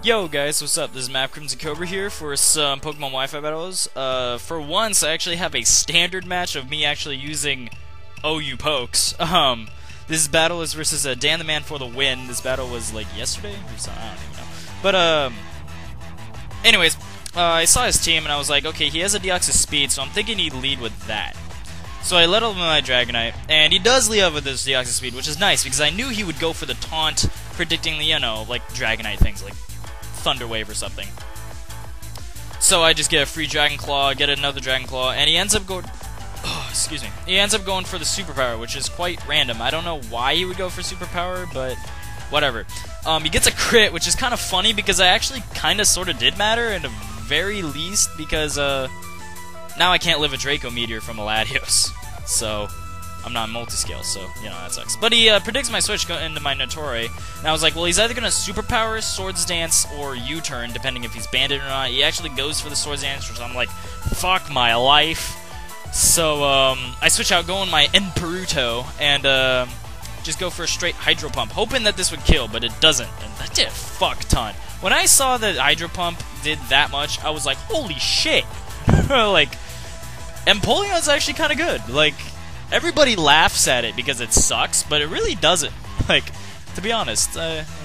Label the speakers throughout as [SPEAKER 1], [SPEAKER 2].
[SPEAKER 1] Yo guys, what's up? This is MapCRim Cobra here for some Pokemon Wi-Fi battles. For once, I actually have a standard match of me actually using OU pokes. This battle is versus DanTheMan for the win. This battle was like yesterday or something, I don't even know. But anyways, I saw his team and I was like, okay, he has a Deoxys speed, so I'm thinking he'd lead with that. So I let him with my Dragonite, and he does lead up with his Deoxys speed, which is nice because I knew he would go for the taunt, predicting the, like Dragonite things, like Thunder Wave or something. So I just get a free Dragon Claw, get another Dragon Claw, and he ends up going. Oh, excuse me. He ends up going for the Superpower, which is quite random. I don't know why he would go for Superpower, but whatever. He gets a crit, which is kind of funny because I actually kind of sort of did matter, at the very least, because now I can't live a Draco Meteor from a Latios. So I'm not multi-scale, so, that sucks. But he predicts my switch into my Notori, and I was like, well, he's either going to Superpower, Swords Dance, or U-Turn, depending if he's banded or not. He actually goes for the Swords Dance, which I'm like, fuck my life. So, I switch out, go on my Emperuto, and just go for a straight Hydro Pump, hoping that this would kill, but it doesn't, and that did a fuck ton. When I saw that Hydro Pump did that much, I was like, holy shit! Like, Empoleon's actually kind of good, like, everybody laughs at it because it sucks, but it really doesn't. Like, to be honest,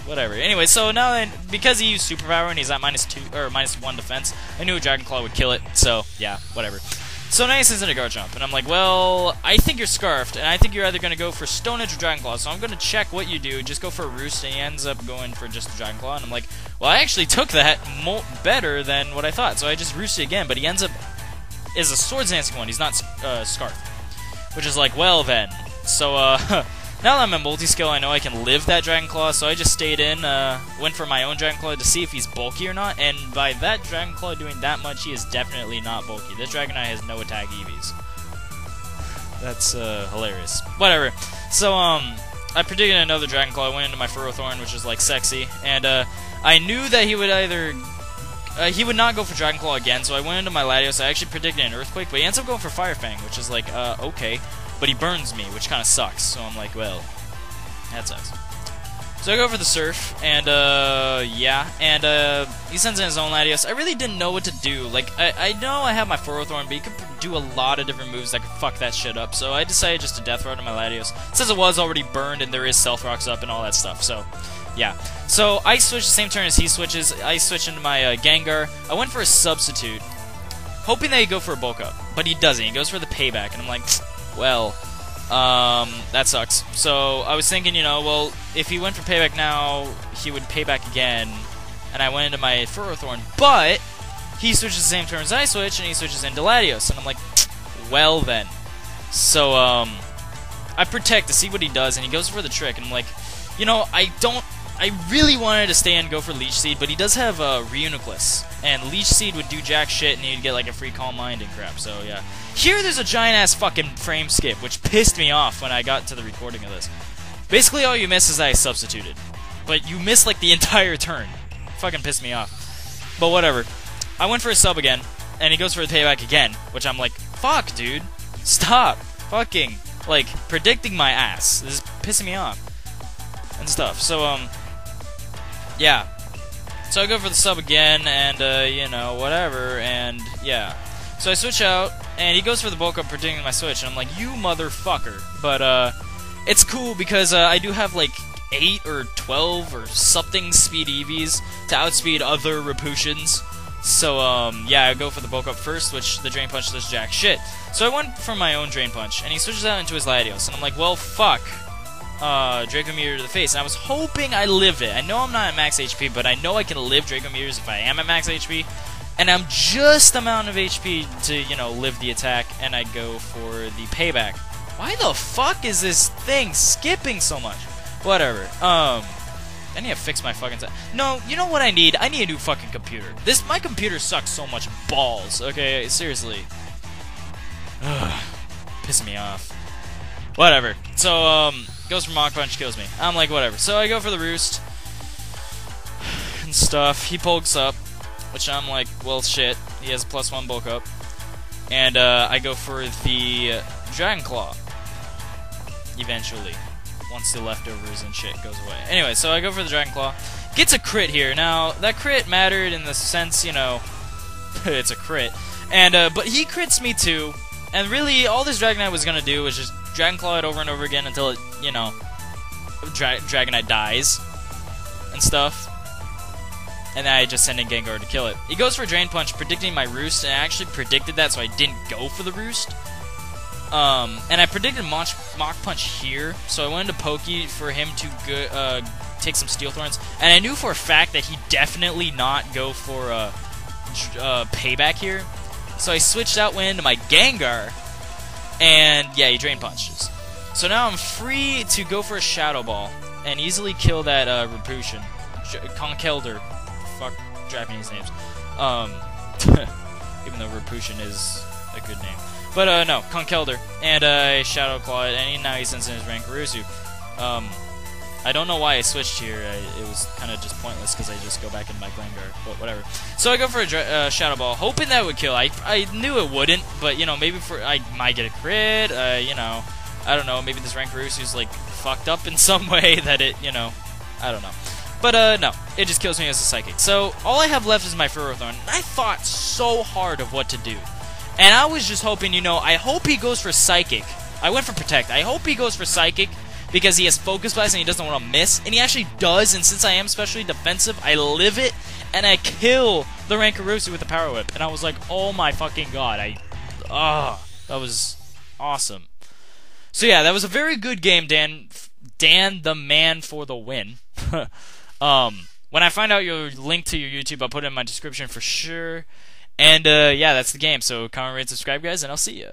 [SPEAKER 1] whatever. Anyway, so now because he used Superpower and he's at -2 or -1 defense, I knew a Dragon Claw would kill it. So yeah, whatever. So now he sends in a Guard Jump, and I'm like, well, I think you're Scarfed, and I think you're either gonna go for Stone Edge or Dragon Claw. So I'm gonna check what you do. Just go for a Roost, and he ends up going for just a Dragon Claw. And I'm like, well, I actually took that better than what I thought. So I just Roosted again, but he ends up is a Swords Dancing one. He's not Scarfed. Which is like, well then. So, now that I'm a multi-skill, I know I can live that Dragon Claw, so I just stayed in, went for my own Dragon Claw to see if he's bulky or not, and by that Dragon Claw doing that much, he is definitely not bulky. This Dragonite has no attack EVs. That's, hilarious. Whatever. So, I predicted another Dragon Claw, I went into my Ferrothorn, which is, like, sexy, and, I knew that he would either he would not go for Dragon Claw again, so I went into my Latios. I actually predicted an Earthquake, but he ends up going for Fire Fang, which is like, okay. But he burns me, which kind of sucks, so I'm like, well, that sucks. So I go for the Surf, and, yeah, and, he sends in his own Latios. I really didn't know what to do. Like, I know I have my Ferrothorn, but he could do a lot of different moves that could fuck that shit up, so I decided just to Death Row to my Latios, since it was already burned and there is Stealth Rocks up and all that stuff, so yeah. So I switch the same turn as he switches. I switch into my Gengar. I went for a Substitute, hoping that he'd go for a Bulk Up, but he doesn't. He goes for the Payback, and I'm like, well, that sucks. So I was thinking, well, if he went for Payback now, he would Payback again, and I went into my Ferrothorn, but he switches the same turn as I switch, and he switches into Latios, and I'm like, well then. So, I Protect to see what he does, and he goes for the Trick, and I'm like, I really wanted to stay and go for Leech Seed, but he does have Reuniclus, and Leech Seed would do jack shit, and he'd get like a free Calm Mind and crap, so yeah. Here there's a giant-ass fucking frame skip, which pissed me off when I got to the recording of this. Basically all you miss is that I substituted, but you miss like the entire turn. Fucking pissed me off. But whatever. I went for a Sub again, and he goes for a Payback again, which I'm like, fuck, dude. Stop fucking, like, predicting my ass. This is pissing me off. And stuff, so, yeah. So I go for the Sub again, and, whatever, and, yeah. So I switch out, and he goes for the Bulk Up predicting my switch, and I'm like, you motherfucker. But, it's cool because, I do have, like, 8 or 12 or something speed EVs to outspeed other Raputions. So, yeah, I go for the Bulk Up first, which the Drain Punch does jack shit. So I went for my own Drain Punch, and he switches out into his Latios, and I'm like, well, fuck. Draco Meteor to the face, and I was hoping I lived it. I know I'm not at max HP, but I know I can live Draco Meteors if I am at max HP, and I'm just the amount of HP to, live the attack, and I go for the Payback. Why the fuck is this thing skipping so much? Whatever. I need to fix my fucking No, you know what I need? I need a new fucking computer. My computer sucks so much balls, okay? Seriously. Ugh. Piss me off. Whatever. So, goes for Mach Punch, kills me. I'm like, whatever. So I go for the Roost and stuff. He pokes up, which I'm like, well, shit. He has a +1 Bulk Up. And I go for the Dragon Claw. Eventually. Once the leftovers and shit goes away. Anyway, so I go for the Dragon Claw. Gets a crit here. Now, that crit mattered in the sense, you know, it's a crit. And, but he crits me too. And really, all this Dragonite was gonna do was just Dragon Claw it over and over again until it, you know, Dragonite dies and stuff. And then I just send in Gengar to kill it. He goes for Drain Punch, predicting my Roost, and I actually predicted that, so I didn't go for the Roost. And I predicted Mach Punch here, so I wanted to Pokey for him to take some Steel Thorns. And I knew for a fact that he'd definitely not go for Payback here. So I switched out into my Gengar, and yeah, he Drain Punches. So now I'm free to go for a Shadow Ball and easily kill that Repushin. Conkeldurr. Fuck Japanese names. Even though Repushin is a good name. But no, Conkeldurr. And I Shadow Claw it, and now he sends in his Rankarusu. I don't know why I switched here. It was kind of just pointless because I just go back in my Gengar, but whatever. So I go for a Shadow Ball, hoping that would kill. I knew it wouldn't, but you know, maybe I might get a crit. You know, I don't know. Maybe this Rankarusu's like fucked up in some way that it, you know, I don't know. But no, it just kills me as a Psychic. So all I have left is my Ferrothorn. I thought so hard of what to do, and I was just hoping, you know, I hope he goes for Psychic. I went for Protect. I hope he goes for Psychic, because he has Focus Blast and he doesn't want to miss, and he actually does, and since I am especially defensive, I live it, and I kill the Rankarusu with the Power Whip, and I was like, oh my fucking god, that was awesome. So yeah, that was a very good game, Dan the Man for the win. When I find out your link to your YouTube, I'll put it in my description for sure, and yeah, that's the game, so comment, rate, subscribe, guys, and I'll see ya.